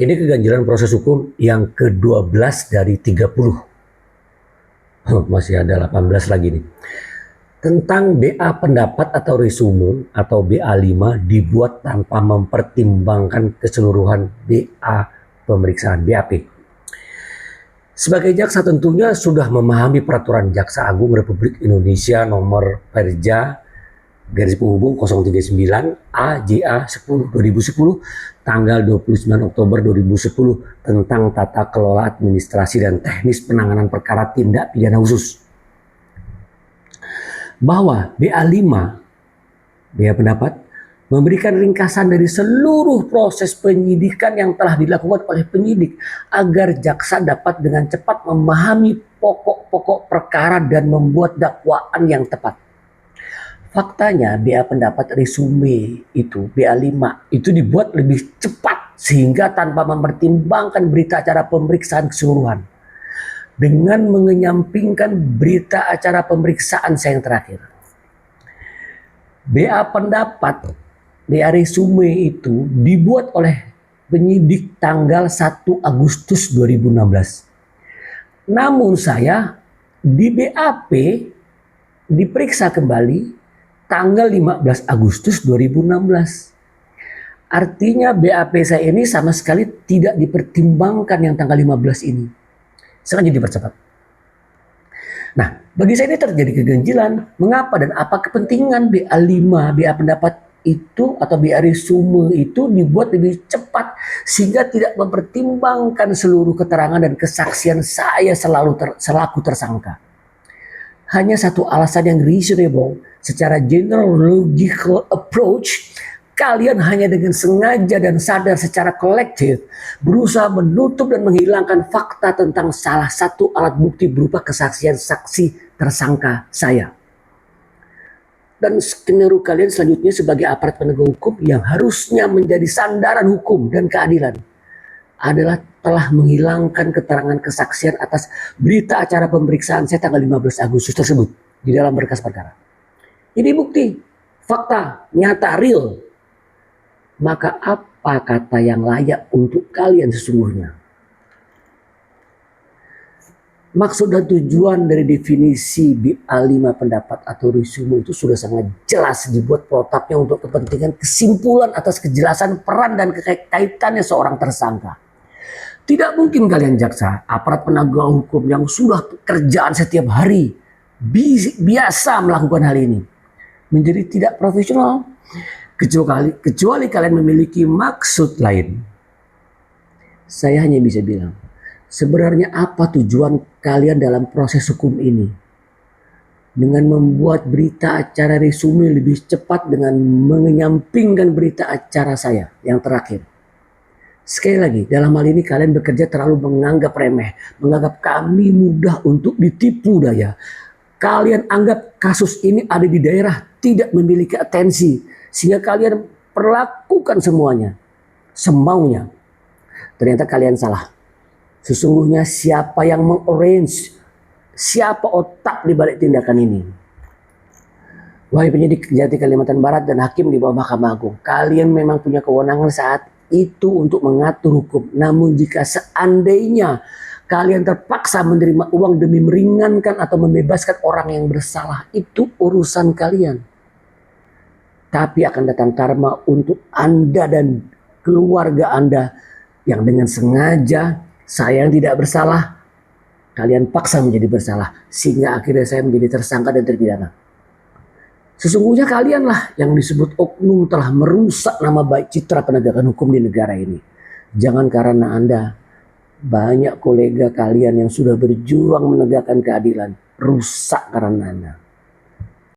Ini keganjilan proses hukum yang ke-12 dari 30. Masih ada 18 lagi nih. Tentang BA pendapat atau resume atau BA5 dibuat tanpa mempertimbangkan keseluruhan BA pemeriksaan BAP. Sebagai jaksa tentunya sudah memahami peraturan Jaksa Agung Republik Indonesia nomor Perja garis penghubung 039 AJA 10 2010 tanggal 29 Oktober 2010 tentang tata kelola administrasi dan teknis penanganan perkara tindak pidana khusus. Bahwa BA5, BA pendapat, memberikan ringkasan dari seluruh proses penyidikan yang telah dilakukan oleh penyidik agar jaksa dapat dengan cepat memahami pokok-pokok perkara dan membuat dakwaan yang tepat. Faktanya BA pendapat resume itu, BA5 itu dibuat lebih cepat sehingga tanpa mempertimbangkan berita acara pemeriksaan keseluruhan. Dengan mengenyampingkan berita acara pemeriksaan saya yang terakhir. BA pendapat, BA resume itu dibuat oleh penyidik tanggal 1 Agustus 2016. Namun saya di BAP diperiksa kembali tanggal 15 Agustus 2016. Artinya BAP saya ini sama sekali tidak dipertimbangkan yang tanggal 15 ini. Sengaja dipercepat. Nah, bagi saya ini terjadi keganjilan. Mengapa dan apa kepentingan BA5, BA pendapat itu atau BA resume itu dibuat lebih cepat sehingga tidak mempertimbangkan seluruh keterangan dan kesaksian saya selaku tersangka. Hanya satu alasan yang reasonable, secara general logical approach, kalian hanya dengan sengaja dan sadar secara kolektif berusaha menutup dan menghilangkan fakta tentang salah satu alat bukti berupa kesaksian saksi tersangka saya. Dan skenario kalian selanjutnya sebagai aparat penegak hukum yang harusnya menjadi sandaran hukum dan keadilan adalah telah menghilangkan keterangan kesaksian atas berita acara pemeriksaan saya tanggal 15 Agustus tersebut di dalam berkas perkara. Ini bukti, fakta, nyata, real. Maka apa kata yang layak untuk kalian sesungguhnya? Maksud dan tujuan dari definisi BA5 pendapat atau resume itu sudah sangat jelas dibuat protapnya untuk kepentingan kesimpulan atas kejelasan peran dan kaitannya seorang tersangka. Tidak mungkin kalian jaksa, aparat penegak hukum yang sudah pekerjaan setiap hari biasa melakukan hal ini menjadi tidak profesional. Kecuali kalian memiliki maksud lain. Saya hanya bisa bilang, sebenarnya apa tujuan kalian dalam proses hukum ini? Dengan membuat berita acara resume lebih cepat dengan mengenyampingkan berita acara saya yang terakhir. Sekali lagi, dalam hal ini kalian bekerja terlalu menganggap remeh, menganggap kami mudah untuk ditipu daya. Kalian anggap kasus ini ada di daerah, tidak memiliki atensi. Sehingga kalian perlakukan semuanya semaunya. Ternyata kalian salah. Sesungguhnya siapa yang mengarrange, siapa otak di balik tindakan ini? Wahai penyidik Kejati Kalimantan Barat dan hakim di bawah Mahkamah Agung, kalian memang punya kewenangan saat itu untuk mengatur hukum. Namun jika seandainya kalian terpaksa menerima uang demi meringankan atau membebaskan orang yang bersalah, itu urusan kalian. Tapi akan datang karma untuk Anda dan keluarga Anda yang dengan sengaja saya yang tidak bersalah, kalian paksa menjadi bersalah. Sehingga akhirnya saya menjadi tersangka dan terpidana. Sesungguhnya kalianlah yang disebut oknum telah merusak nama baik citra penegakan hukum di negara ini. Jangan karena Anda, banyak kolega kalian yang sudah berjuang menegakkan keadilan, rusak karena Anda.